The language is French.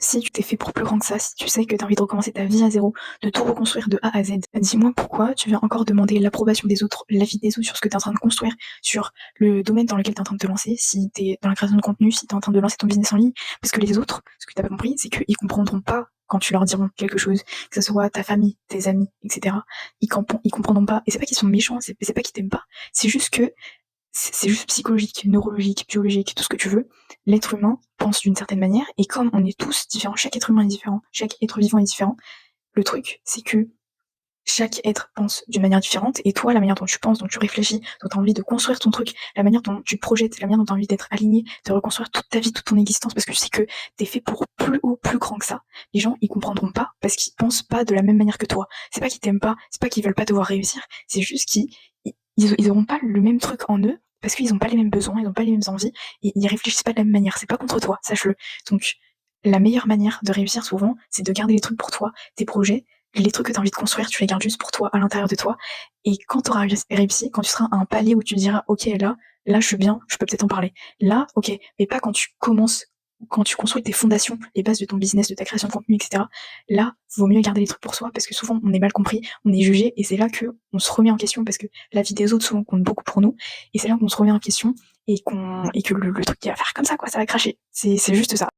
Si tu t'es fait pour plus grand que ça, si tu sais que tu as envie de recommencer ta vie à zéro, de tout reconstruire de A à Z, dis-moi pourquoi tu viens encore demander l'approbation des autres, l'avis des autres sur ce que tu es en train de construire, sur le domaine dans lequel tu es en train de te lancer, si tu es dans la création de contenu, si tu es en train de lancer ton business en ligne. Parce que les autres, ce que tu n'as pas compris, c'est qu'ils comprendront pas quand tu leur diras quelque chose, que ce soit ta famille, tes amis, etc. Ils comprendront pas. Et c'est pas qu'ils sont méchants, c'est pas qu'ils t'aiment pas. C'est juste que c'est juste psychologique, neurologique, biologique, tout ce que tu veux. L'être humain pense d'une certaine manière, et comme on est tous différents, chaque être humain est différent, chaque être vivant est différent, le truc, c'est que chaque être pense d'une manière différente, et toi, la manière dont tu penses, dont tu réfléchis, dont tu as envie de construire ton truc, la manière dont tu te projettes, la manière dont tu as envie d'être aligné, de reconstruire toute ta vie, toute ton existence, parce que tu sais que t'es fait pour plus haut, plus grand que ça. Les gens, ils comprendront pas, parce qu'ils pensent pas de la même manière que toi. C'est pas qu'ils t'aiment pas, c'est pas qu'ils veulent pas te voir réussir, c'est juste qu'ils auront pas le même truc en eux, parce qu'ils ont pas les mêmes besoins, ils ont pas les mêmes envies, et ils réfléchissent pas de la même manière. C'est pas contre toi, sache-le. Donc, la meilleure manière de réussir souvent, c'est de garder les trucs pour toi, tes projets, les trucs que tu as envie de construire, tu les gardes juste pour toi, à l'intérieur de toi. Et quand tu auras réussi, quand tu seras à un palier où tu diras, ok, là, je suis bien, je peux peut-être en parler. Là, ok, mais pas quand tu commences, quand tu construis tes fondations, les bases de ton business, de ta création de contenu, etc. Là, vaut mieux garder les trucs pour soi, parce que souvent, on est mal compris, on est jugé, et c'est là que on se remet en question, parce que la vie des autres, souvent, compte beaucoup pour nous, et c'est là qu'on se remet en question, et que le truc qui va faire comme ça, quoi, ça va cracher. C'est juste ça.